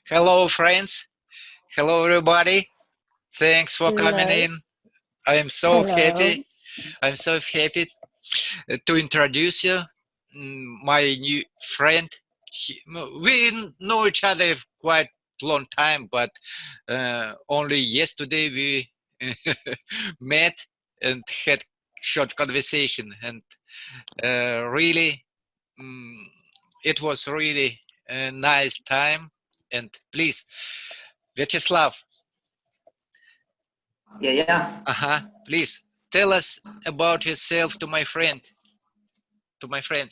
Hello, friends. Hello, everybody. Thanks for coming Hello. in. I am so Hello. happy. I'm so happy to introduce you, my new friend. We know each other quite long time, but only yesterday we met and had short conversation, and really, mm, it was really a nice time. And please, Vyacheslav, Yeah. please tell us about yourself to my friends.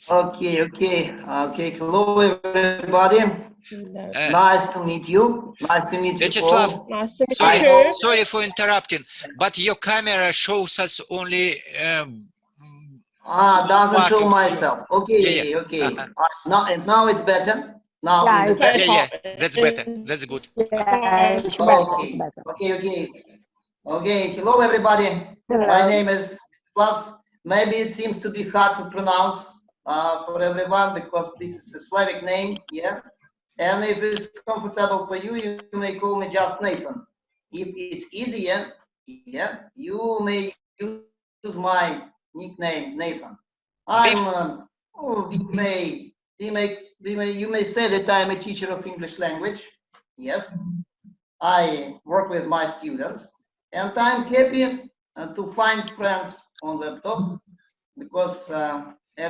Okay. Hello, everybody. Hello. Nice to meet you. Nice to meet you Vyacheslav, all. Nice to meet you. sorry for interrupting, but your camera shows us only Doesn't part show of myself. yeah. Okay. Now it's better. Now Yeah, is it better? Yeah. That's better. That's good. Yeah, it's better. It's better. Okay. Hello, everybody. Hello. My name is Slav. Maybe it seems to be hard to pronounce for everyone because this is a Slavic name. Yeah. And if it's comfortable for you, you may call me just Nathan. If it's easier, yeah, you may use my nickname Nathan. You may say that I'm a teacher of English language. Yes, I work with my students, and I'm happy to find friends on Webtalk because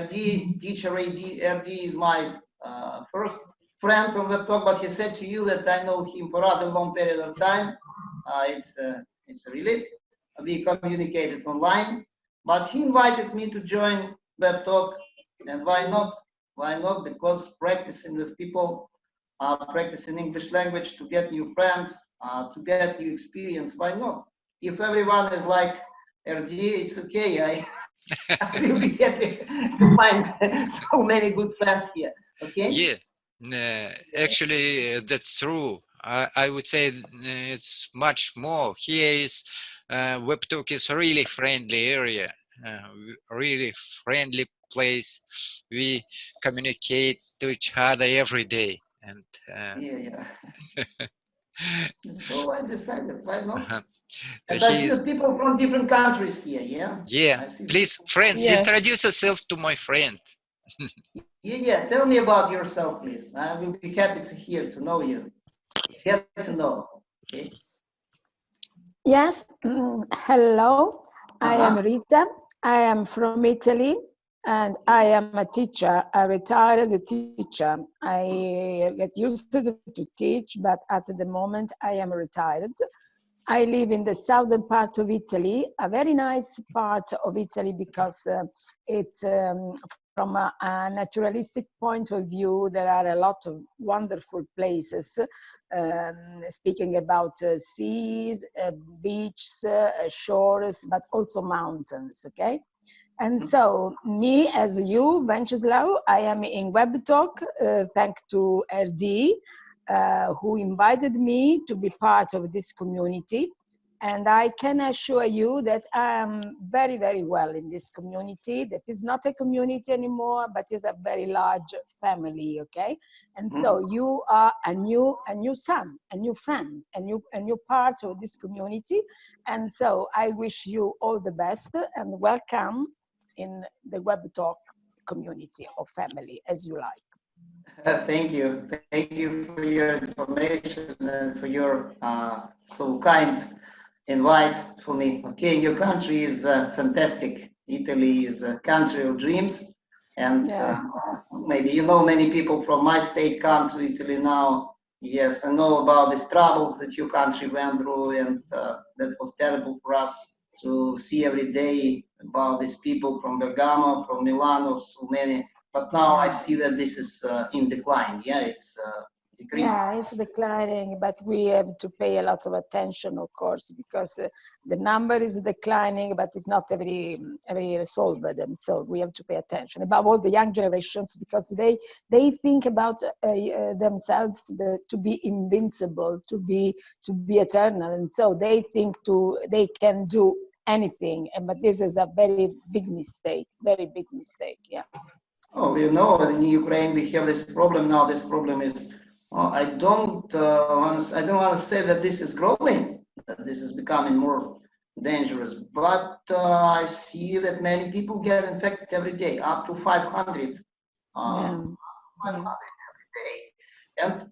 teacher RD is my first friend on Webtalk, but he said to you that I know him for a rather long period of time. It's really, we communicated online, but he invited me to join Webtalk, and why not? Why not? Because practicing with people, practicing English language to get new friends, to get new experience, why not? If everyone is like RD, it's okay. I will be happy to find so many good friends here. Okay? Yeah, actually, that's true. I would say it's much more. Here is Webtalk is a really friendly area, really friendly place. We communicate to each other every day, and Yeah. So I decided, why not? And I see he's that people from different countries here, yeah? yeah. Please, friends, Yeah. introduce yourself to my friend. Yeah. Tell me about yourself, please. I will be happy to hear, to know you. Get to know. Okay. Yes. Hello. I am Rita. I am from Italy, and I am a teacher, a retired teacher. I get used to teach, but at the moment I am retired. I live in the southern part of Italy, a very nice part of Italy because it's from a naturalistic point of view, there are a lot of wonderful places, speaking about seas, beaches, shores, but also mountains, okay? And so me, as you, Venceslav, I am in Webtalk, thanks to RD, who invited me to be part of this community. And I can assure you that I am very, very well in this community. That is not a community anymore, but is a very large family, okay? And so you are a new son, a new friend, a new part of this community. And so I wish you all the best and welcome in the Webtalk community or family, as you like. Thank you. Thank you for your information and for your so kind invite for me. Okay, your country is fantastic. Italy is a country of dreams. And maybe you know many people from my state come to Italy now. Yes, I know about these troubles that your country went through, and that was terrible for us to see every day about these people from Bergamo, from Milano, so many. But now I see that this is in decline. Yeah, it's decreasing. Yeah, it's declining, but we have to pay a lot of attention, of course, because the number is declining, but it's not every solved, and so we have to pay attention. Above all, the young generations, because they think about themselves to be invincible, to be eternal, and so they think they can do anything, but this is a very big mistake, yeah. Oh, you know, in Ukraine we have this problem now. This problem is I don't want to say that this is growing, that this is becoming more dangerous, but I see that many people get infected every day, up to 500, 500 every day.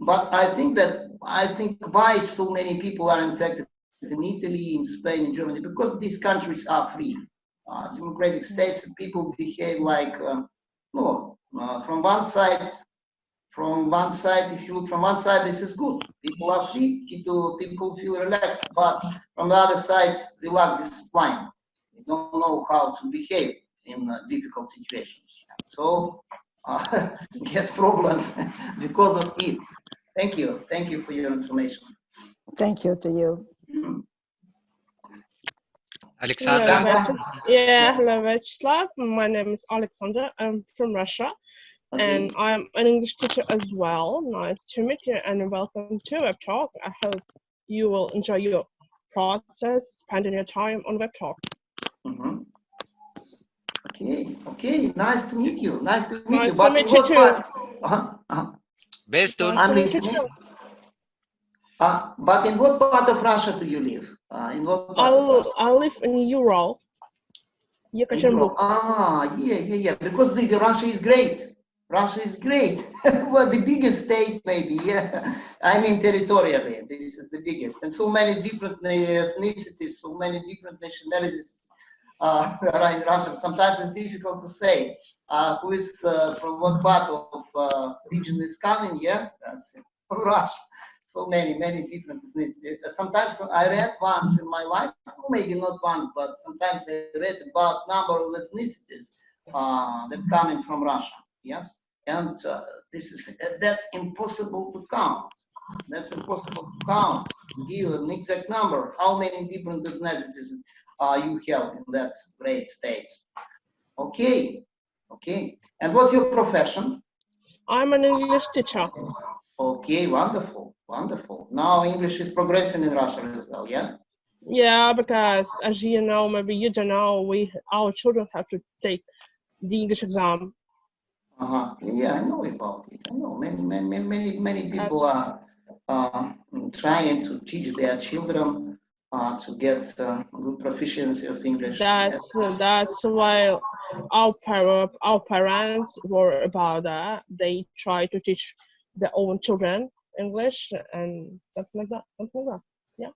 But I think why so many people are infected in Italy, in Spain, in Germany, because these countries are free, democratic states, and people behave like from one side. If you look from one side, this is good. People are free, people feel relaxed. But from the other side, we lack discipline. We don't know how to behave in difficult situations. So get problems because of it. Thank you. Thank you for your information. Thank you to you. Alexander. Hello, Vyacheslav. My name is Alexander. I'm from Russia. Okay. And I'm an English teacher as well. Nice to meet you and welcome to Webtalk. I hope you will enjoy your process, spending your time on Webtalk. Okay. Nice to meet you. Nice to meet you. But meet you too. Bestun. I'm listening. But in what part of Russia do you live? In what part of Russia? I live in Ural. Yekaterinburg. Yeah. Because Russia is great. Russia is great. Well, the biggest state, maybe. Yeah, I mean territorially, this is the biggest, and so many different ethnicities, so many different nationalities are in Russia. Sometimes it's difficult to say who is from what part of region is coming. Yeah, that's Russia. So many different ethnicities. Sometimes I read once in my life, maybe not once, but sometimes I read about number of ethnicities that coming from Russia. Yes, and that's impossible to count. That's impossible to count. Give an exact number. How many different ethnicities you have in that great state? Okay. And what's your profession? I'm an English teacher. Okay, wonderful. Now English is progressing in Russia as well, yeah? Yeah, because as you know, maybe you don't know, our children have to take the English exam. Yeah, I know about it. I know many people are trying to teach their children to get good proficiency of English. That's why our parents were about that. They try to teach their own children English and stuff like that. Yeah.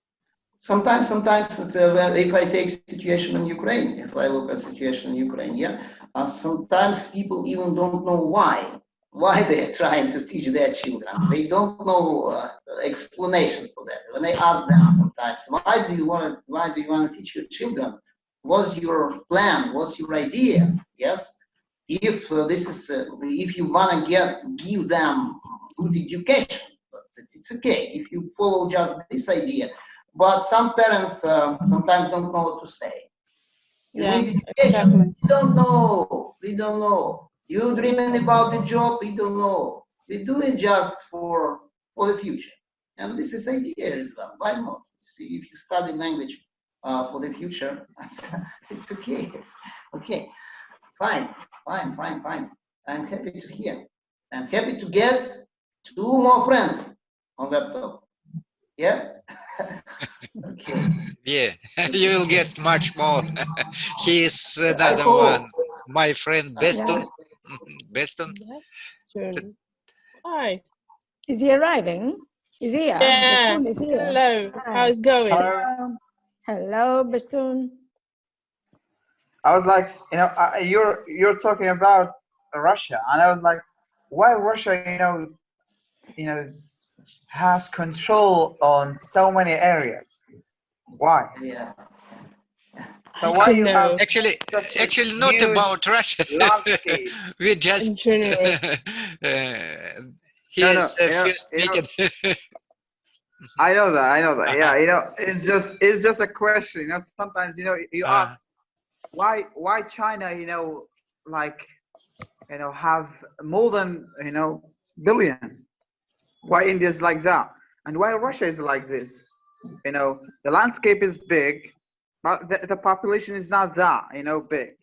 Sometimes if I take situation in Ukraine, if I look at situation in Ukraine, sometimes people even don't know why they are trying to teach their children. They don't know explanation for that. When I ask them sometimes, why do you want to teach your children? What's your plan? What's your idea? Yes, if if you want to give them good education, it's okay if you follow just this idea. But some parents sometimes don't know what to say. You need education. Exactly. We don't know. You dreaming about the job? We don't know. We do it just for the future. And this is idea as well. Why not? See, if you study language for the future, it's okay. Okay. Fine. I'm happy to hear. I'm happy to get 2 more friends on Webtalk. Yeah. Okay. Yeah, you will get much more. He is another one. My friend Bestun. Bestun. Hi. Is he arriving? Is he here? Yeah. Bestun is here. Hello. How's it going? Hello, Bestun. I was like, you're talking about Russia, and I was like, why Russia, has control on so many areas? Why? Yeah. So why you have actually not about Russia. We just here's first weekend. I know that. Yeah, it's just a question. Sometimes you ask why China, have more than billion. Why India is like that, and why Russia is like this? The landscape is big, but the population is not that big.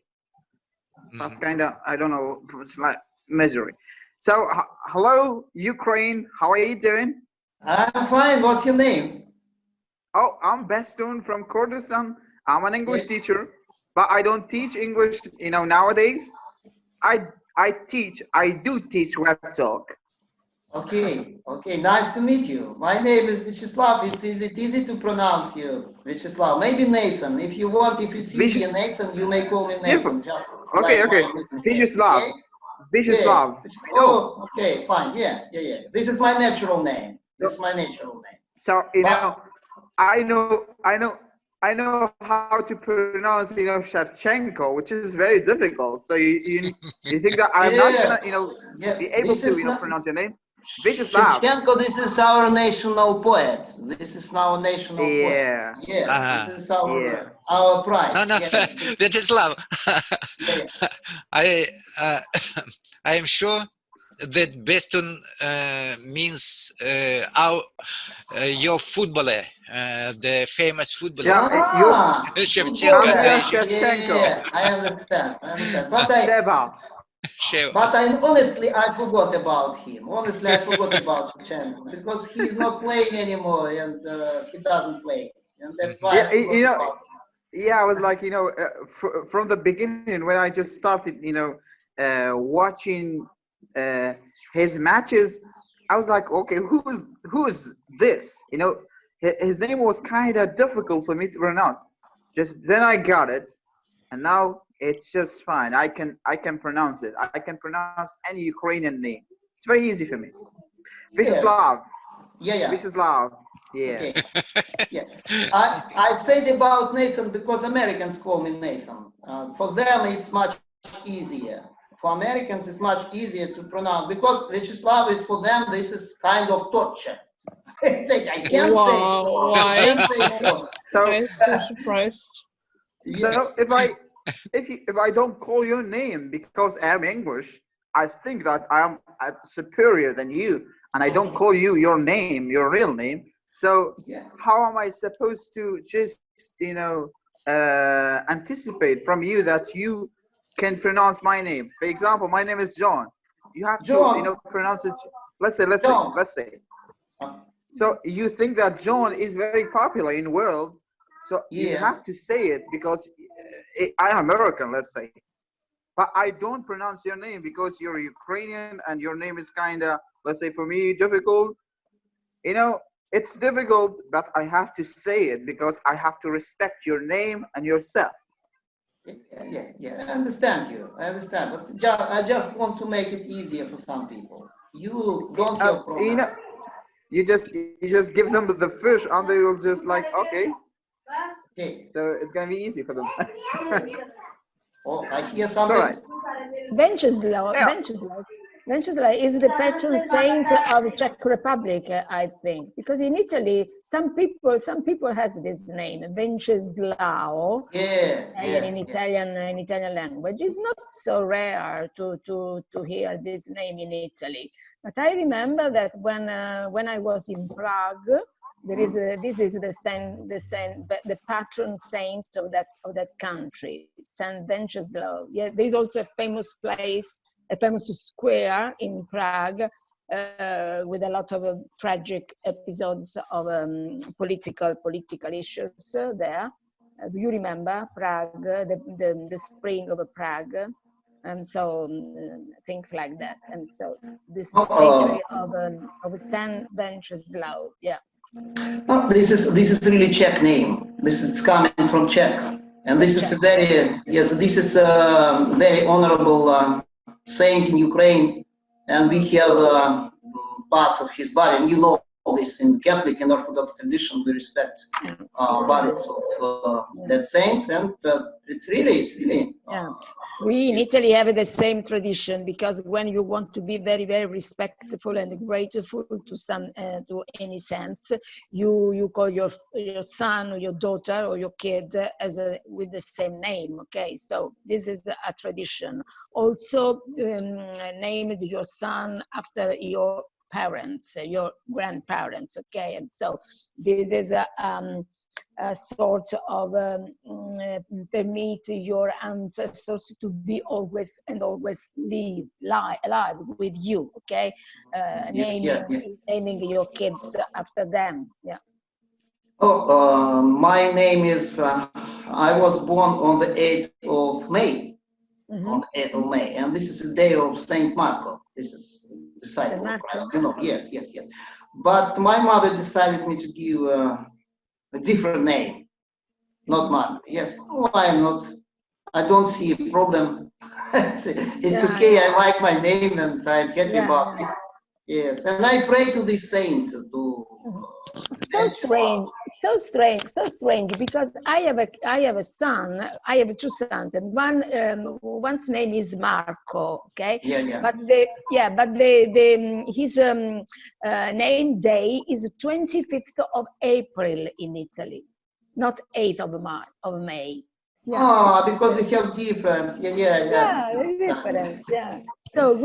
That's kind of, I don't know, it's like misery. So, hello, Ukraine. How are you doing? I'm fine. What's your name? Oh, I'm Bestun from Kurdistan. I'm an English Yes. teacher, but I don't teach English, nowadays. I do teach Webtalk. Okay. Okay. Nice to meet you. My name is Vyacheslav. Is it easy to pronounce you, Vyacheslav? Maybe Nathan. If you want, if it's easier, Nathan, you may call me Nathan. Just Okay, like okay. my nickname. Vyacheslav. Okay? Vyacheslav. Yeah. Oh, okay, fine. Yeah. This is my natural name. This is my natural name. So, But- I know how to pronounce, Shevchenko, which is very difficult. So you think that I'm not gonna, yeah. be able This to, is not- pronounce your name? Vyacheslav. Shevchenko, this is our national poet. This is our national poet. Yeah. Yes, Ah, this is our yeah. our pride. No, no, Yeah. Vyacheslav. Yeah. I am sure that Bestun means your footballer, the famous footballer. Yeah, Shevchenko. Andrea footballer. Shevchenko. Yeah, I understand. Sheva. But honestly, I forgot about him. Honestly, I forgot about Shevchenko because he's not playing anymore and he doesn't play. And that's why Yeah, I forgot about him. Yeah, I was like, from the beginning when I just started, watching his matches, I was like, okay, who's this? His name was kind of difficult for me to pronounce. Just then I got it, and now it's just fine. I can pronounce it. I can pronounce any Ukrainian name. It's very easy for me. Vyacheslav. Yeah. Vyacheslav. Yeah. Okay. Yeah. I said about Nathan because Americans call me Nathan. For them, it's much easier. For Americans, it's much easier to pronounce because Vyacheslav is for them. This is kind of torture. They say, I can't say so. Why? I can't say so. I'm so surprised. So if I don't call your name because I'm English, I think that I'm superior than you, and I don't call you your name, your real name. So how am I supposed to just anticipate from you that you can pronounce my name? For example, my name is John. You have John. to pronounce it. Let's say. So you think that John is very popular in the world, so you have to say it because I am American, let's say. But I don't pronounce your name because you're Ukrainian and your name is kind of, let's say for me, difficult. It's difficult, but I have to say it because I have to respect your name and yourself. Yeah. I understand you. I understand, but I just want to make it easier for some people. You don't have problems. You just give them the fish and they will just like, okay. So it's gonna be easy for them. Oh, I hear something. It's all right. Venceslav is the patron saint of Czech Republic, I think, because in Italy some people has this name, Venceslao. In Italian language, it's not so rare to hear this name in Italy. But I remember that when I was in Prague, this is the patron saint of that country, Saint Venceslav. Yeah, there's also a famous place, a famous square in Prague with a lot of tragic episodes of political issues there. Do you remember Prague, the spring of Prague? And so things like that. And so this statue of Saint Venceslav, yeah. Oh, this is really Czech name. This is coming from Czech, and this is a very honorable saint in Ukraine, and we have parts of his body, and you know this in Catholic and Orthodox tradition, we respect bodies of that saints, and it's really. We in Italy have the same tradition because when you want to be very, very respectful and grateful to any saint, you call your son or your daughter or your kid with the same name. Okay, so this is a tradition. Also, name your son after parents, your grandparents, okay? And so this is a sort of permit your ancestors to be always alive with you, okay? Naming your kids after them, yeah. Oh, my name is, I was born on the 8th of May, on the 8th of May, and this is the day of Saint Marco. This is disciple of Christ, you know, yes. But my mother decided me to give a different name, not Marco. Yes, why not? I don't see a problem. it's okay, I like my name and I'm happy about it. Yes, and I pray to the saints to. So strange, because I have a son. I have two sons, and one's name is Marco. Okay. Yeah. But his name day is 25th of April in Italy, not 8th of May. Yeah. Oh, because we have difference. Yeah. Difference. Yeah. So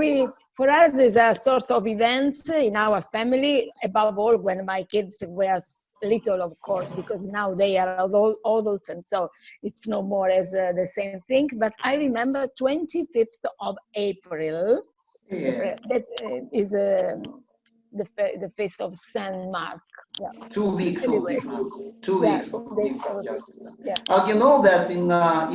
for us, there's a sort of events in our family, above all when my kids were little, of course, because now they are all adults, and so it's no more as the same thing. But I remember 25th of April, that is the feast of Saint Mark. Yeah. 2 weeks of difference. 2 weeks of difference. Yeah. You know that in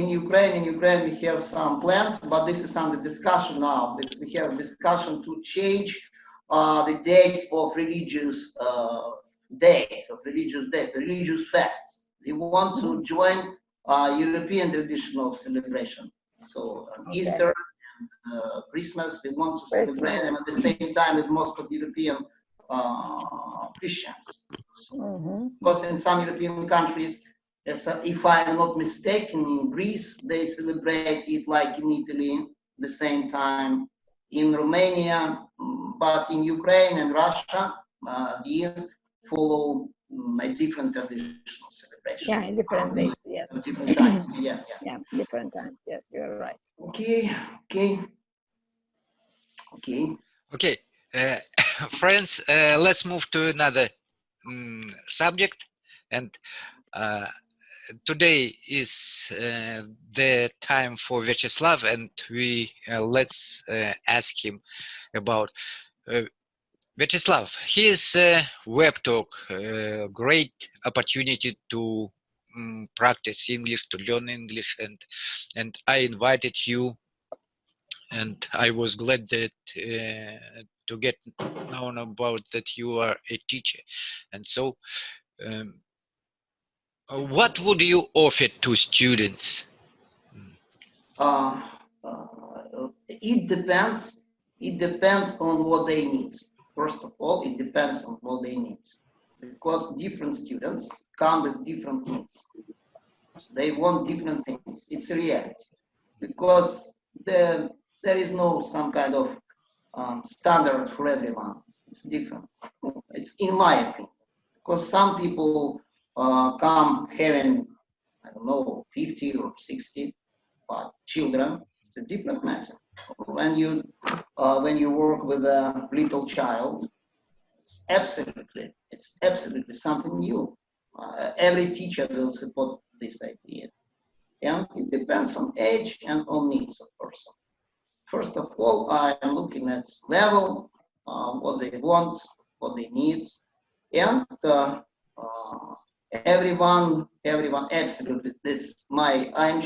Ukraine we have some plans, but this is under discussion now. We have discussion to change the dates of religious religious fasts. We want to join European tradition of celebration. So Easter, Christmas, we want to celebrate them at the same time with most of European Christians. Because in some European countries, if I'm not mistaken, in Greece, they celebrate it like in Italy, the same time. In Romania, but in Ukraine and Russia, we follow a different traditional celebration. Yeah, in different days. Yeah. Different times. Yeah. Different times. Yes, you're right. Okay. Friends, let's move to another subject. And today is the time for Vyacheslav, and we let's ask him about Vyacheslav. His Webtalk, great opportunity to practice English, to learn English, and I invited you, and I was glad that to get known about that you are a teacher. And so what would you offer to students? It depends on what they need. First of all, it depends on what they need, because different students come with different needs. They want different things. It's a reality, because there is no some kind of standard for everyone. It's different. It's in my opinion, because some people come having, I don't know, 50 or 60, but children, it's a different matter. When you work with a little child, it's absolutely something new. Every teacher will support this idea, and it depends on age and on needs of person. First of all, I'm looking at level, what they want, what they need, and everyone absolutely I'm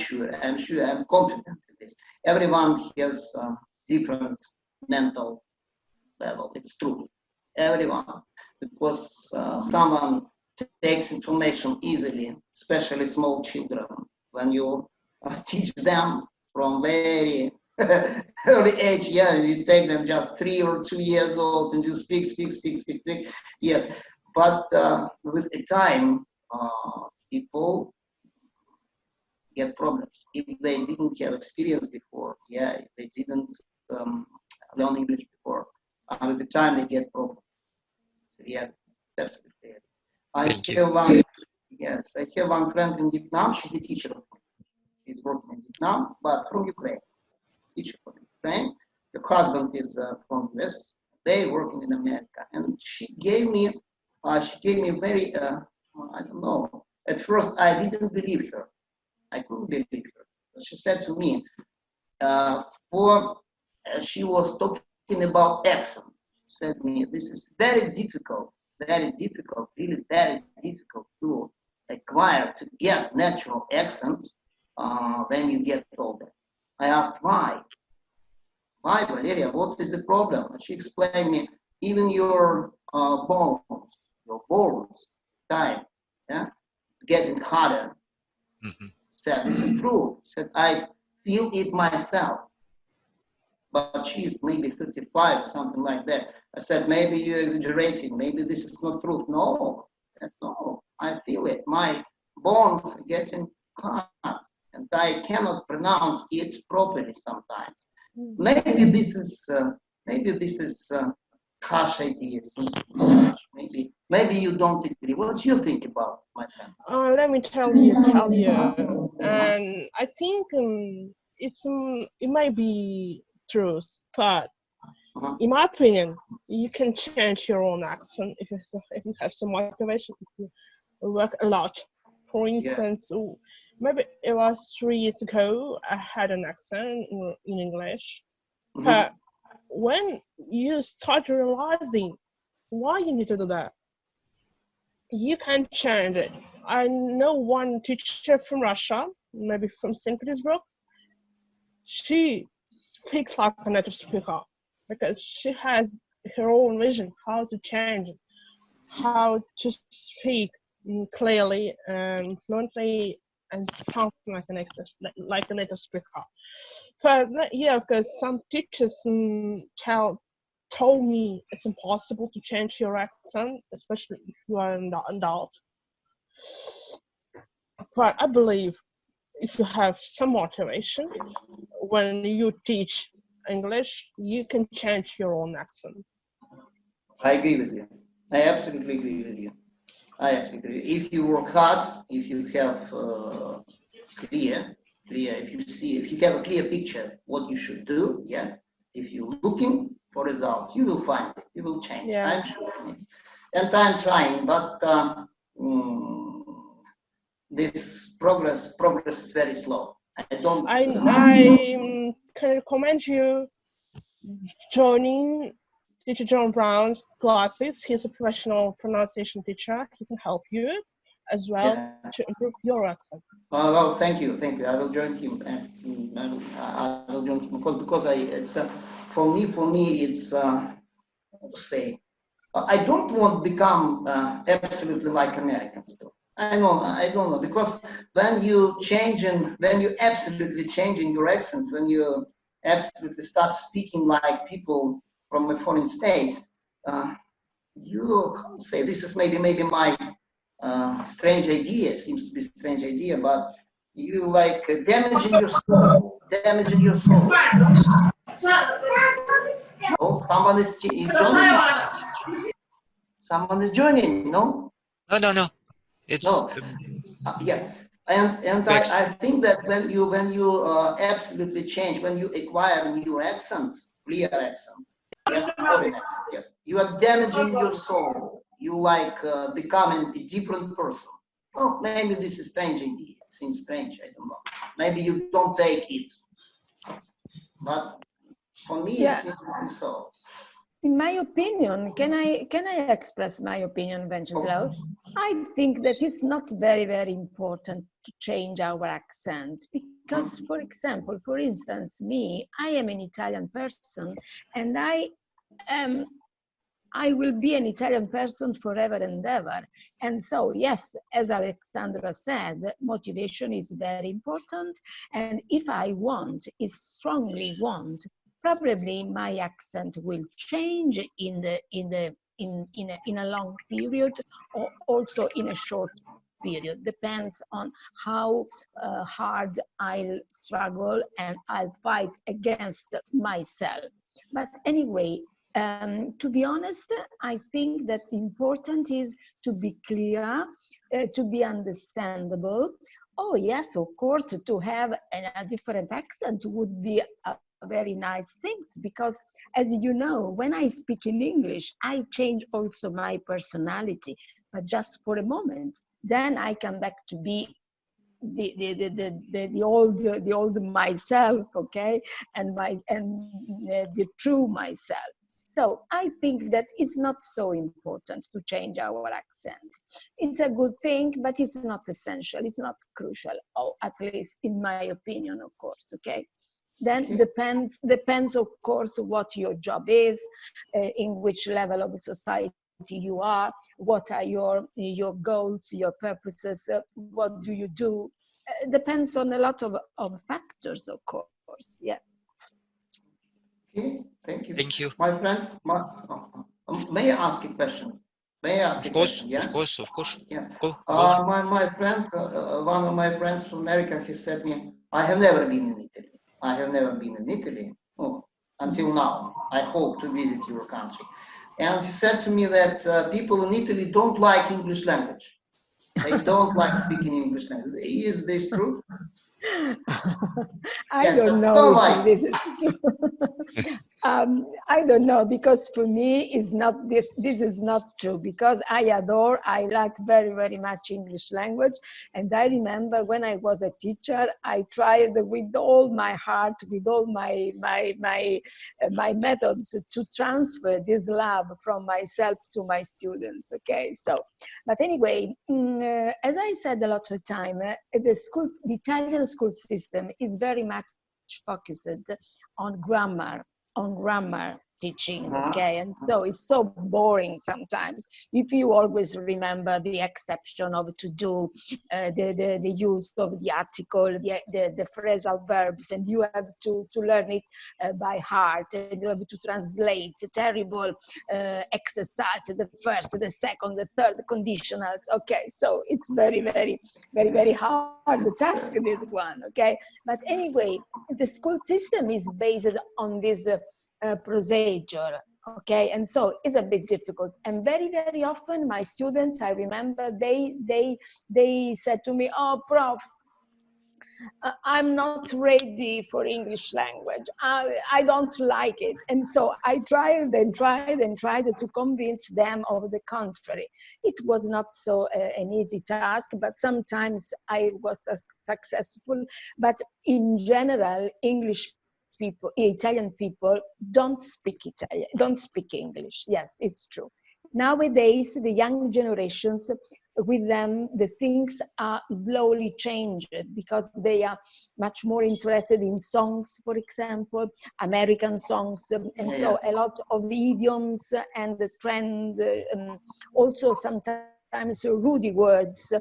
confident in this. Everyone has different mental level. It's true, everyone, because someone takes information easily, especially small children. When you teach them from very early age, you take them just 3 or 2 years old and you speak. Yes, but with the time, people get problems if they didn't have experience before. If they didn't learn English before, with the time they get problems. Absolutely. I have one friend in Vietnam. She's a teacher. She's working in Vietnam, but from Ukraine. Teacher from Ukraine. Her husband is from US. They working in America, and she gave me very, I don't know. At first, I didn't believe her. I couldn't believe her. She said to me, she was talking about accent. She said to me, this is very difficult, really very difficult to acquire, to get natural accents when you get older. I asked why. Why, Valeria? What is the problem? And she explained me, even your bones, time, yeah, it's getting harder. Mhm. Said, this is true. Said, I feel it myself. But she's maybe 55, something like that. I said, maybe you're exaggerating. Maybe this is not true. No, said, no, I feel it. My bones are getting hard, and I cannot pronounce it properly sometimes. Maybe this is harsh ideas. Maybe you don't agree. What do you think about, my friend? Let me tell you, and I think it might be true, but in my opinion, you can change your own accent if you have some motivation, if you work a lot. For instance, maybe it was 3 years ago, I had an accent in English, but when you start realizing why you need to do that, you can change it. I know one teacher from Russia, maybe from St. Petersburg. She speaks like a native speaker because she has her own vision how to change, how to speak clearly and fluently and sound like a native speaker. But yeah, because some teachers told me it's impossible to change your accent, especially if you are an adult. But I believe if you have some motivation, when you teach English, you can change your own accent. I agree with you. I absolutely agree with you. I absolutely agree. If you work hard, if you have if you have a clear picture what you should do, yeah. If you're looking for results, you will find it. You will change. Yeah. I'm sure. And I'm trying, but this progress is very slow. I don't. I can recommend you joining Teacher John Brown's classes. He's a professional pronunciation teacher. He can help you as well to improve your accent. Well, thank you. I will join him. I will join him because it's for me it's say I don't want to become absolutely like Americans do. I don't know, because when you absolutely changing your accent, when you absolutely start speaking like people from a foreign state, you say this is maybe my strange idea, seems to be a strange idea, but you like damaging your soul. Oh, someone is joining. Someone is joining, no? No. It's No. Yeah. And I think that when you absolutely change, when you acquire a new accent, clear accent, yes, foreign accent, yes, you are damaging your soul. You like becoming a different person. Oh, maybe this is strange idea. It seems strange. I don't know. Maybe you don't take it, but for me, it seems to be so. In my opinion, can I express my opinion, Wenceslaw? I think that it's not very, very important to change our accent because, for example, for instance, me, I am an Italian person, and I will be an Italian person forever and ever. And so, yes, as Alexandra said, motivation is very important. And if I strongly want, probably my accent will change in a long period, or also in a short period. Depends on how hard I'll struggle and I'll fight against myself. But anyway, to be honest, I think that important is to be clear, to be understandable. Oh yes, of course, to have a different accent would be very nice things, because as you know, when I speak in English, I change also my personality, but just for a moment. Then I come back to be the old myself, okay, and the true myself. So I think that it's not so important to change our accent. It's a good thing, but it's not essential. It's not crucial, or at least in my opinion, of course. Okay. Then depends, of course, what your job is, in which level of society you are, what are your goals, your purposes, what do you do. Depends on a lot of factors, of course. Yeah. Okay, thank you. Thank you. My friend, may I ask a question? May I ask a question? Yeah? Of course. Yeah. Go on. My friend, one of my friends from America, he said me, I have never been in Italy. I have never been in Italy until now. I hope to visit your country. And he said to me that people in Italy don't like English language. They don't like speaking English language. Is this true? I don't know if this is true. I don't know, because for me it's not this is not true, because I like very, very much English language. And I remember when I was a teacher, I tried with all my heart, with all my methods to transfer this love from myself to my students. Okay, so, but anyway, as I said a lot of time, the Italian school system is very much focused on grammar teaching, okay? And so it's so boring sometimes. If you always remember the exception of to do, the use of the article, the phrasal verbs, and you have to learn it by heart, and you have to translate terrible exercise, the first, the second, the third conditionals, okay? So it's very, very, very, very hard task, this one, okay? But anyway, the school system is based on this procedure, okay, and so it's a bit difficult. And very, very often my students, I remember, they said to me, "Oh, prof, I'm not ready for English language. I don't like it." And so I tried to convince them of the contrary. It was not so an easy task, but sometimes I was successful. But in general, Italian people don't speak English. Yes, it's true. Nowadays, the young generations, with them, the things are slowly changed, because they are much more interested in songs, for example, American songs, and so a lot of idioms and the trend, also sometimes rude words,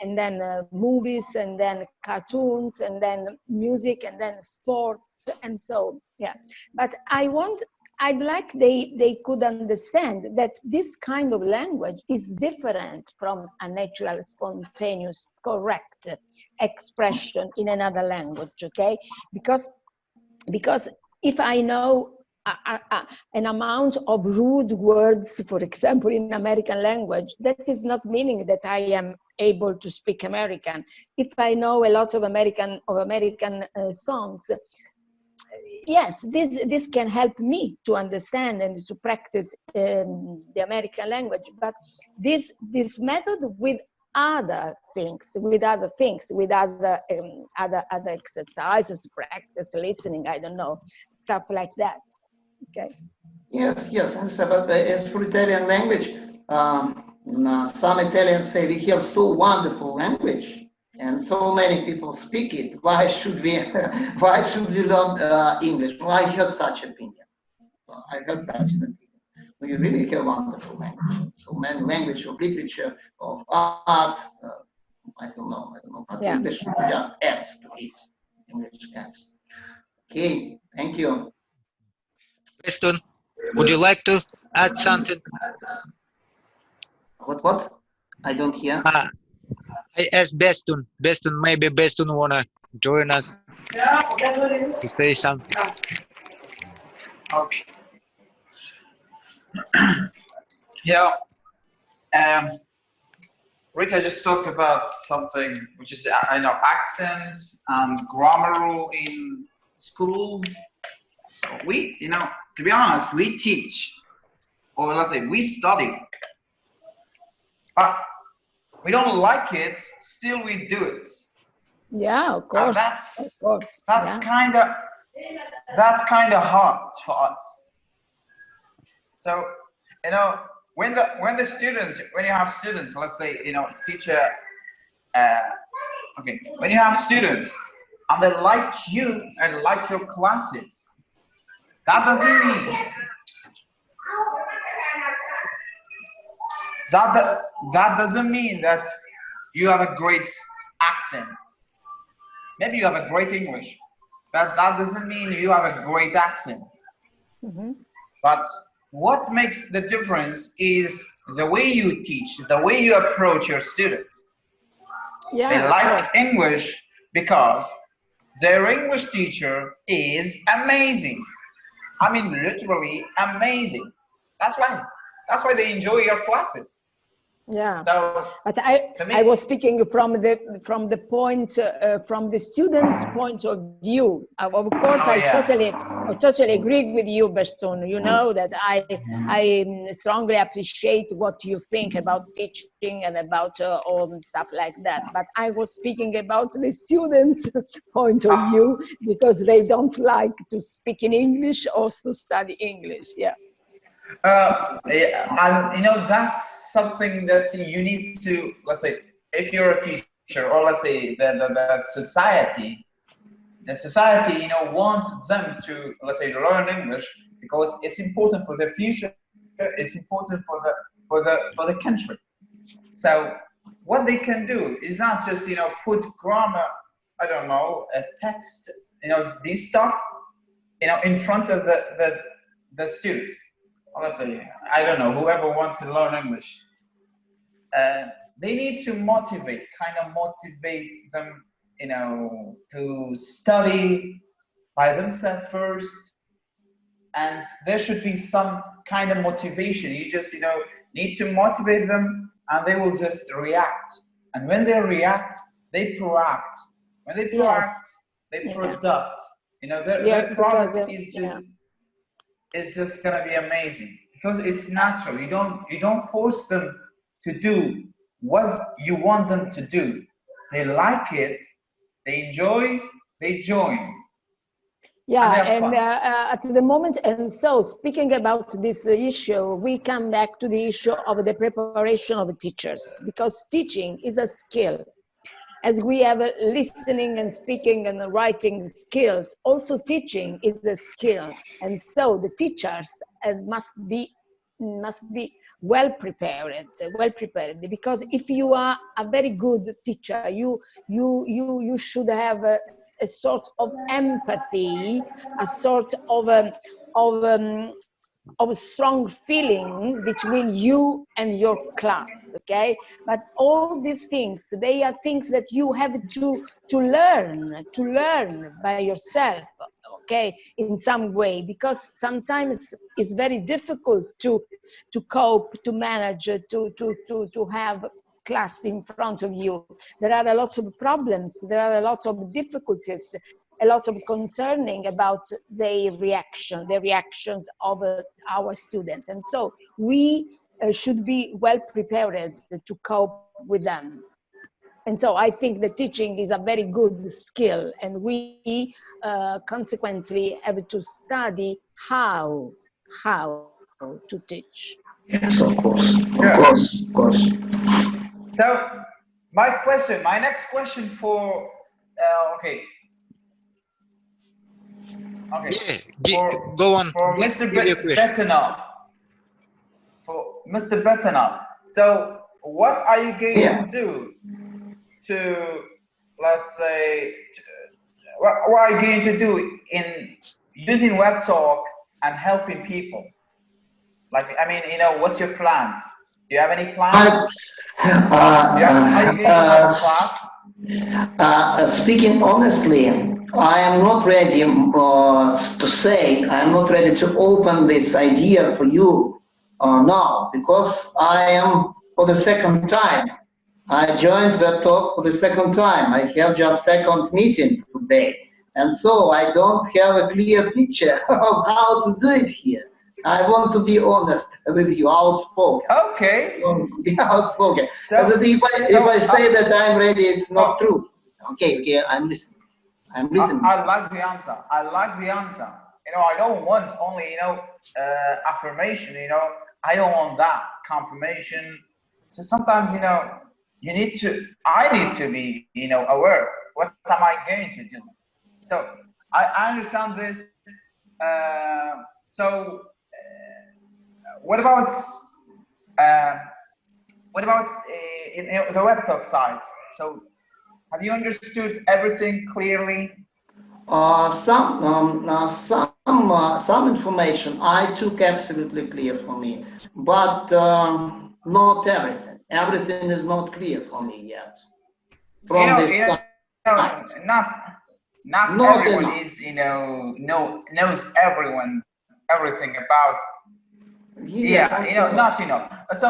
and then movies, and then cartoons, and then music, and then sports, and so, yeah. But I'd like they could understand that this kind of language is different from a natural, spontaneous, correct expression in another language, okay? Because if I know an amount of rude words, for example, in American language, that is not meaning that I am able to speak American. If I know a lot of American songs, yes, this can help me to understand and to practice the American language. But this method with other exercises, practice listening, I don't know, stuff like that. Okay. Yes. But as for Italian language, some Italians say we have so wonderful language, and so many people speak it. Why should we learn English? Well, I heard such opinion. We really have wonderful language. So many language of literature, of art. I don't know. But English just adds to it. English adds. Okay. Thank you. Bestun, would you like to add something? What? I don't hear. I asked Bestun. Maybe Bestun wanna join us to say something. Okay. Yeah. Rita just talked about something which is, I know, accents and grammar rule in school. So we, to be honest, we teach, or let's say we study, but we don't like it. Still, we do it. Yeah, of course. That's kind of hard for us. So when you have students, let's say teacher, okay, when you have students and they like you and like your classes, that doesn't mean that doesn't mean that you have a great accent. Maybe you have a great English, but that doesn't mean you have a great accent. Mm-hmm. But what makes the difference is the way you teach, the way you approach your students. Yeah, they like English because their English teacher is amazing. I mean, literally amazing. That's why they enjoy your classes. Yeah. So, but I was speaking from the point from the student's point of view. Of course, I totally agree with you, Beston. You know that I strongly appreciate what you think about teaching and about all stuff like that. But I was speaking about the students' point of view because they don't like to speak in English or to study English. Yeah. And that's something that you need to, let's say, if you're a teacher, or let's say the society wants them to, let's say, learn English because it's important for their future, it's important for the country. So what they can do is not just put grammar, I don't know, a text, this stuff in front of the students. Honestly, I don't know, whoever wants to learn English, they need to motivate them, to study by themselves first. And there should be some kind of motivation. You just, need to motivate them and they will just react. And when they react, they proact. When they proact, they product. Their product is just gonna be amazing because it's natural. You don't force them to do what you want them to do. They like it, they enjoy, they join. Yeah, and at the moment, and so speaking about this issue, we come back to the issue of the preparation of teachers, because teaching is a skill. As we have listening and speaking and writing skills, also teaching is a skill. And so the teachers must be well prepared, because if you are a very good teacher, you should have a sort of empathy, a sort of a strong feeling between you and your class, okay? But all these things, they are things that you have to learn by yourself, okay, in some way, because sometimes it's very difficult to cope, to manage, to have class in front of you. There are a lot of problems, there are a lot of difficulties, a lot of concerning about the reactions of our students. And so we should be well prepared to cope with them. And so I think that teaching is a very good skill, and we consequently have to study how to teach. Yes, of course, of course. So my next question for, okay. Yeah, go on. For Mr. Betanov. For Mr. Betanov. So what are you going to do to, let's say, what are you going to do in using Webtalk and helping people? Like, I mean, what's your plan? Do you have any plan? Are you going to have a class? Speaking honestly, I am not ready to say, I am not ready to open this idea for you now, because I am for the second time. I joined Webtalk for the second time. I have just second meeting today. And so I don't have a clear picture of how to do it here. I want to be honest with you, outspoken. Okay. Be outspoken. So- Because if I say that I'm ready, it's not truth. Okay, I'm listening. I'm listening. I like the answer. I like the answer. You know, I don't want only, you know, affirmation, you know, I don't want that confirmation. So sometimes, you know, I need to be, you know, aware. What am I going to do? So I understand this. What about in the Webtalk side? So have you understood everything clearly? Some information I took absolutely clear for me, but not everything. Everything is not clear for me yet. From this side. Not everyone enough. is, you know, knows everything about. Yes, Yeah, you know, not, you know. So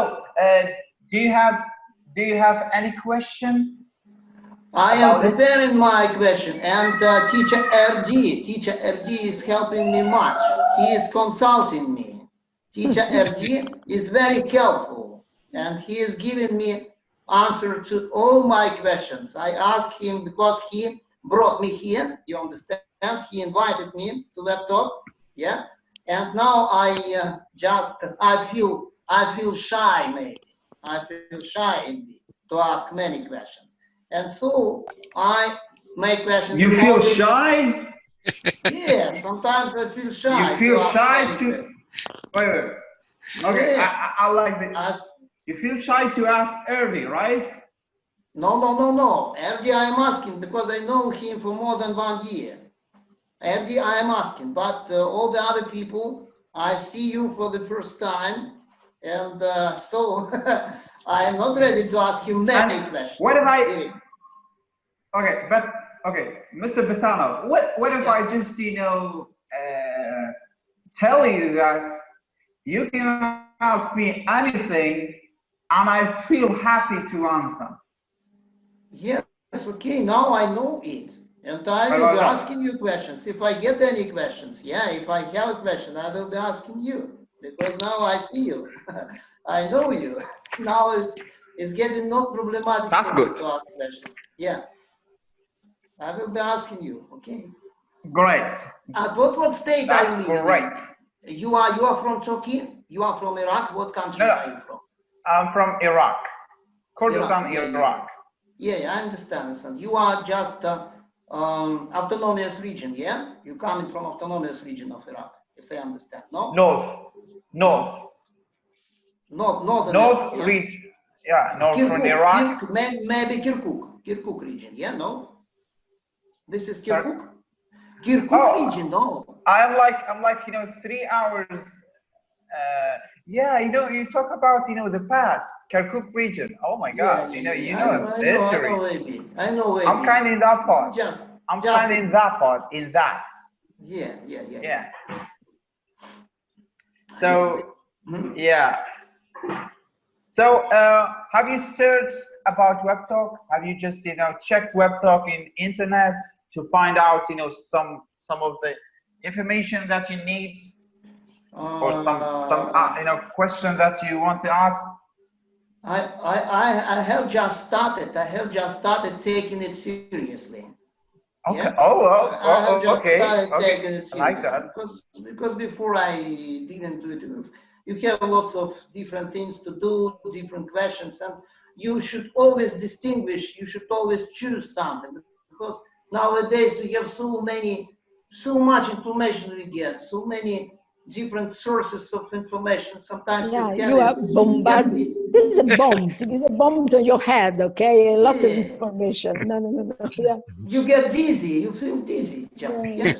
do you have any question? I am about it? preparing my question, and teacher RD is helping me much. He is consulting me. Teacher RD is very helpful, and he is giving me answer to all my questions. I asked him because he brought me here. You understand? He invited me to Webtalk, yeah. And now I feel shy, maybe. I feel shy indeed to ask many questions. And so I make questions. You feel shy? Yeah, sometimes I feel shy. You feel shy to to. Wait. Okay, Yeah. I like the. You feel shy to ask early, right? No. RD I am asking because I know him for more than 1 year. RD I am asking, but all the other people, I see you for the first time, and so I am not ready to ask you many questions. What if I? Okay, Mr. Betano, what if I just, you know, tell you that you can ask me anything and I feel happy to answer? Yes, okay, now I know it. And I will be asking you questions. If I get any questions, if I have a question, I will be asking you. Because now I see you. I know you. Now it's getting not problematic That's for me good. to ask questions. Yeah. I will be asking you, okay? Great. What state are you living great. in? You are from Turkey? You are from Iraq? What country are you from? I'm from Iraq. Kurdistan, Iraq. Yeah, I understand. You are just autonomous region, yeah? You coming from autonomous region of Iraq, yes, I understand, no? North region. Yeah, north Kirkuk, from Iraq. maybe Kirkuk region, yeah, no? This is Kirkuk? Region, no? I'm like, you know, 3 hours. Yeah, you know, you talk about, you know, the past, Kirkuk region. Oh my God, you know the history. I know. I'm kind of in that part. I'm kind of in that part, Yeah. So, yeah. So, have you searched about Webtalk? Have you just, you know, checked Webtalk in internet to find out, you know, some of the information that you need, or some you know, question that you want to ask? I have just started. I have just started taking it seriously. Okay. Yeah? I have just started okay. taking it seriously. I like that. Because before I didn't do it. Because you have lots of different things to do, different questions, and you should always distinguish. You should always choose something, because nowadays we have so much information we get, so many different sources of information. Sometimes you are bombarded. These are bombs. These are bombs on your head. Okay, a lot of information. No. Yeah. You get dizzy. You feel dizzy. Yeah.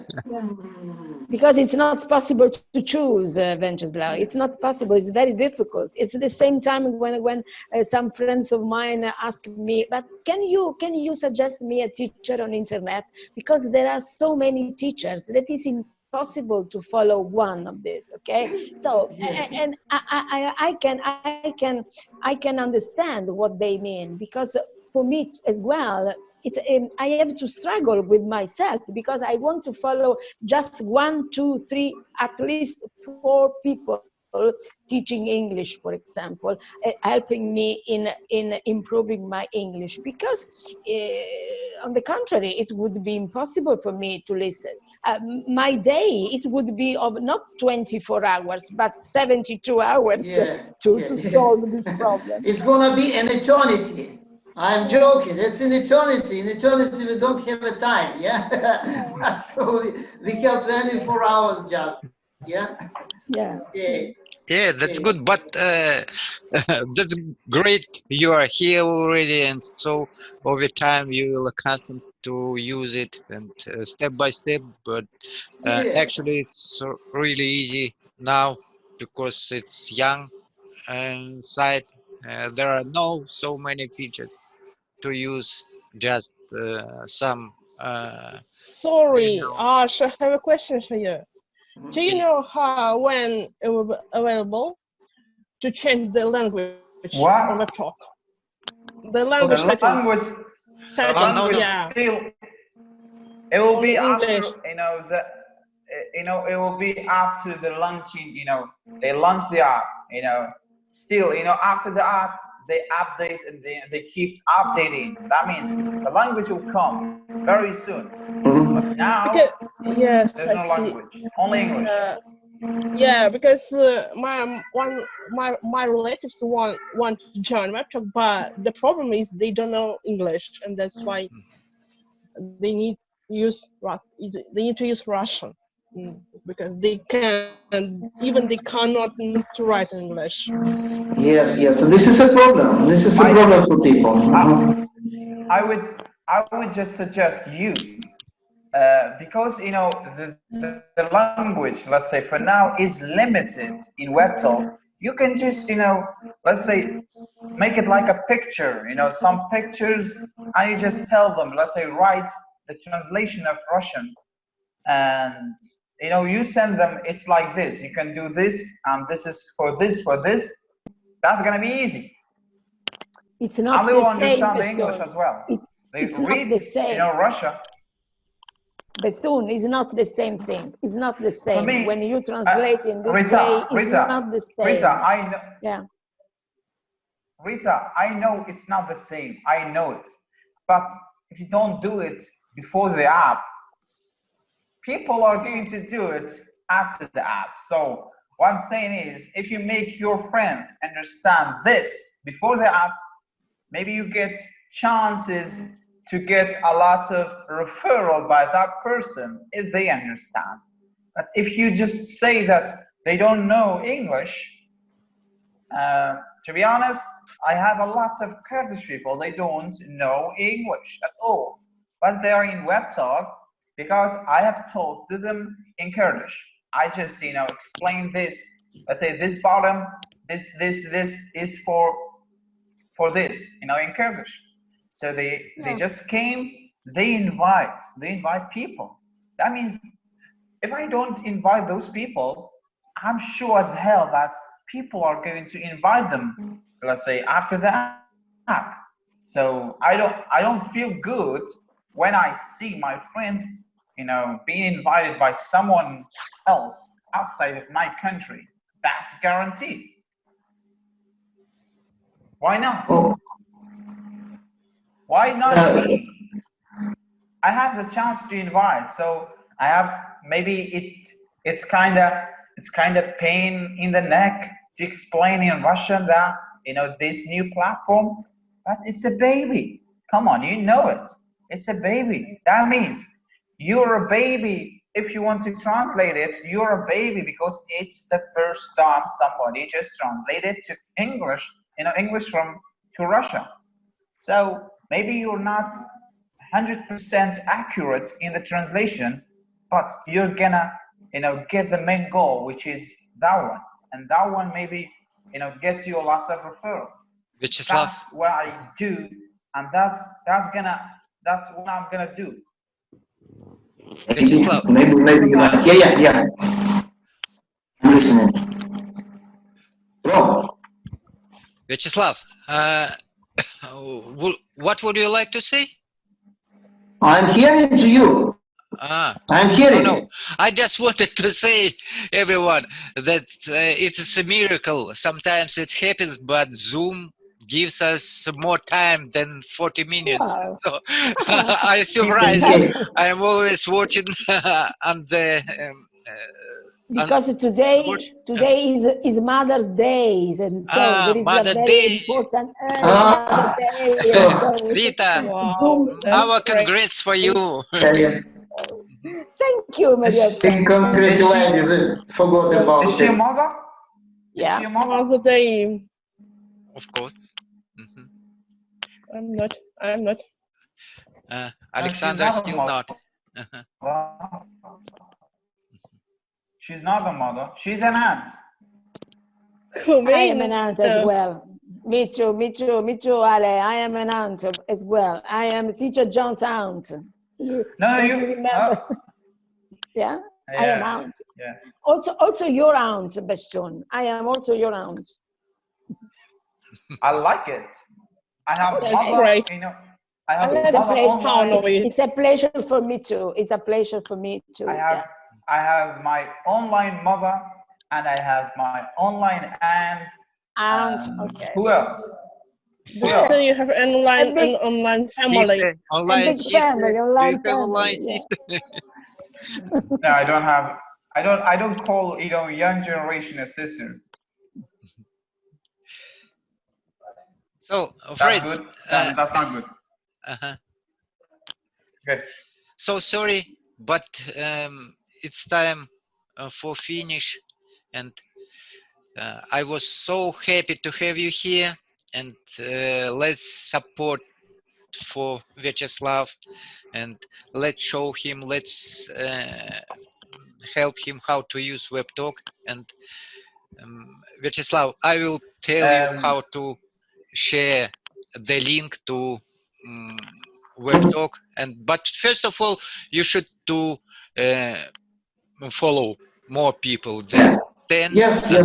Because it's not possible to choose, Venceslav. It's not possible. It's very difficult. It's the same time when some friends of mine ask me, but can you suggest me a teacher on internet? Because there are so many teachers that is impossible to follow one of this. Okay, so and I can understand what they mean, because for me as well, I have to struggle with myself because I want to follow just 1, 2, 3, at least 4 people teaching English, for example, helping me in improving my English, because on the contrary, it would be impossible for me to listen. My day, it would be of not 24 hours, but 72 hours to solve this problem. It's gonna be an eternity. I'm joking. It's an eternity. In eternity, we don't have a time. Yeah. So we have 24 hours just. Yeah. Yeah. Okay. Yeah, that's good, but that's great. You are here already, and so over time you will accustomed to use it, and step by step. But actually, it's really easy now because it's young and side. There are no so many features to use. Just some. Sorry, know. Ash, I have a question for you. Do you know how, when it will be available, to change the language on What? Webtalk? The language The settings. language, the Oh, no, language no. Yeah. still, it will Only be after, English. it will be after the launching, they launch the app, still, after the app, they update and they keep updating. That means the language will come very soon. But now, Because, yes, there's I no see. language, only English. Yeah, because my relatives want to join Webtalk, but the problem is they don't know English, and that's why they need to use Russian, because they cannot to write in English. Yes. So this is a problem. This is a problem for people. I would just suggest you, because the language, let's say for now, is limited in Webtalk. You can just let's say make it like a picture, some pictures, and you just tell them, let's say write the translation of Russian, and you send them, it's like this, you can do this, and this is for this. That's gonna be easy. It's not And they the will same, understand the English as well. They it's read, not the same. Russia. Bestun is not the same thing. It's not the same. me, When you translate in this Rita, way, it's not the same. Rita, I know. Yeah. Rita, I know it's not the same. I know it. But if you don't do it before the app, people are going to do it after the app. So what I'm saying is, if you make your friend understand this before the app, maybe you get chances to get a lot of referral by that person if they understand. But if you just say that they don't know English, to be honest, I have a lot of Kurdish people, they don't know English at all, but they are in Webtalk because I have taught to them in Kurdish. I just, explain this. Let's say this bottom, this is for this, in Kurdish. So they just came, they invite people. That means if I don't invite those people, I'm sure as hell that people are going to invite them, let's say after the app. So I don't feel good when I see my friend, being invited by someone else outside of my country. That's guaranteed. Why not? Why not me? I have the chance to invite, so I have, maybe it's kind of pain in the neck to explain in Russian that this new platform, but it's a baby. Come on, you know it. It's a baby. That means you're a baby. If you want to translate it, you're a baby because it's the first time somebody just translated to English, English to Russian. So maybe you're not 100% accurate in the translation, but you're gonna, get the main goal, which is that one, and that one maybe, gets you lots of referral. Vyacheslav. That's what I do, and that's what I'm gonna do. Vyacheslav. Maybe not. Yeah. I'm listening. Bro. Vyacheslav, what would you like to say? I'm hearing to you. I'm hearing. No. I just wanted to say, everyone, that it's a miracle. Sometimes it happens, but Zoom gives us more time than 40 minutes. Wow. So I surprised. I am always watching on the. Because today is Mother's Day, and so there is Mother a very Day. important Mother Day. So, and so Rita, Wow, Zoom. that's our great. congrats for you. Thank you, Maria. Congratulations. Forgot about Is she a it. mother? Yeah. Is she a mother? Mother Day. Of course. Mhm. I'm not. Alexandra not a still mother. not. Uh-huh. She's not a mother. She's an aunt. I am an aunt as well. Me too, Ale. I am an aunt as well. I am Teacher John's aunt. No, Don't you remember? Yeah, I am yeah, aunt. yeah. Also your aunt, Bastion. I am also your aunt. I like it. I have That's mother, great. I have It's a mother pleasure. online. It's a pleasure for me too. It's a pleasure for me too. I have my online mother, and I have my online aunt. Okay. Who else? So you have an online family. Sister, online big sister. family, online Do you have online family, yeah. sister? No, I don't have. I don't call young generation a sister. So, That's friends. good. That's not good. Uh-huh. Good. So sorry, but it's time for finish, and I was so happy to have you here, and let's support for Vyacheslav, and let's show him, let's help him how to use Webtalk. And Vyacheslav, I will tell you how to share the link to Webtalk, but first of all, you should to follow more people than 10. Yes. I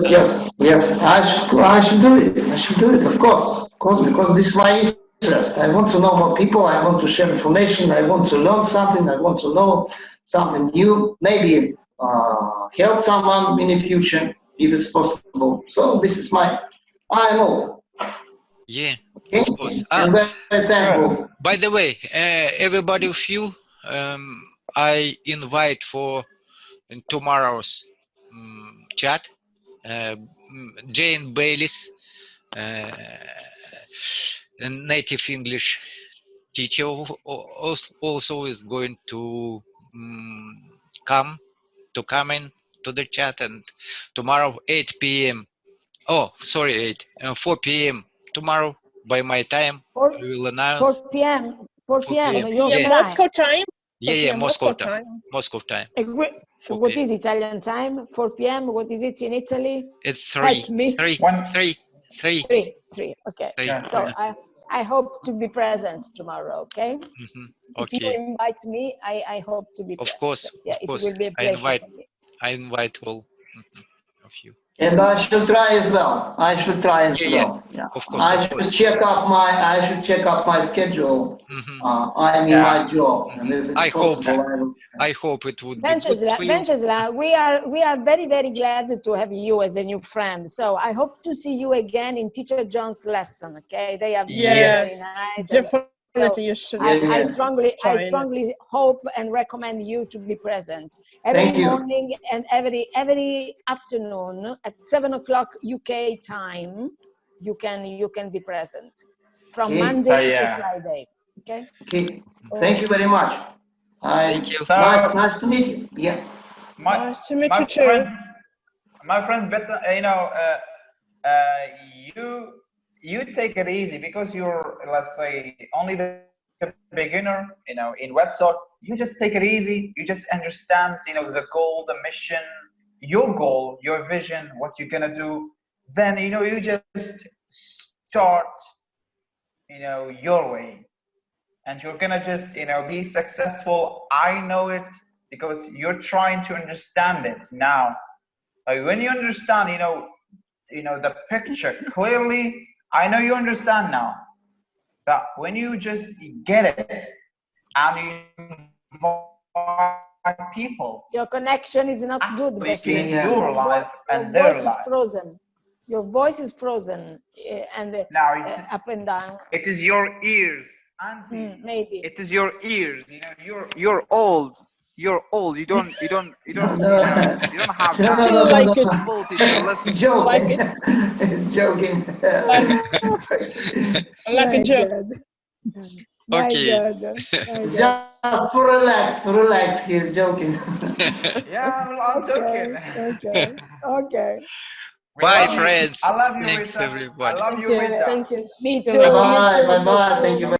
should do it. I should do it, of course, because this is my interest. I want to know more people. I want to share information. I want to learn something. I want to know something new. Maybe help someone in the future if it's possible. So this is my IMO. Yeah, Okay, of course. and very thankful. By the way, everybody of you, I invite for tomorrow's chat Jane Bayliss, a native English teacher, also is going to come in to the chat, and tomorrow 8 p.m. Oh, sorry, 4 p.m. tomorrow by my time. We will announce 4 p.m. 4 p.m. Your Yeah. Moscow time. Yeah, Moscow Moscow time. Moscow time. 4 What p.m. is Italian time? 4 p.m. What is it in Italy? It's Help me. 3. Okay. Yeah. So I hope to be present tomorrow. Okay. If you Okay. invite me, I hope to be present. Of course. Yeah, Of course. it will be a pleasure for me. I invite all of you. And I should try as well. Yeah. Of course. I should check up my schedule. I'm in my job, and if it's possible, I hope it would be good for you. Vencesla, we are very, very glad to have you as a new friend. So I hope to see you again in Teacher John's lesson. Okay, they are very nice. Definitely, you should. I strongly hope and recommend you to be present every morning and every afternoon at 7 o'clock UK time. You can be present from Monday to Friday. Okay. Thank you very much. Thank you. Nice to meet you. Yeah. Nice to meet you too. My friend, better you take it easy because you're, let's say, only the beginner. In Webtalk, you just take it easy. You just understand, the goal, the mission, your goal, your vision, what you're gonna do. Then you just start, your way. And you're gonna just be successful. I know it because you're trying to understand it now. Like when you understand the picture clearly, I know you understand now, but when you just get it and you invite people Your connection is not good, actually Basil. in Yeah. your life and Your their voice is life. frozen. Your voice is frozen and Now up and down. it is your ears, Auntie. Maybe. It is your ears. You know, you're old. You're old. You don't No, you don't have no, that no, like it. ability to listen. joking. Like it. He's joking. Like a My joke. God. My Okay. God. My It's God. just for relax. He's joking. Yeah, I'm joking. Okay. Okay. We Bye, love you. friends. I love you, Thanks, Rita. I everybody. love Thank you, you. Rita. Thank you. Me See you too. later. Me too. Bye. Thank you.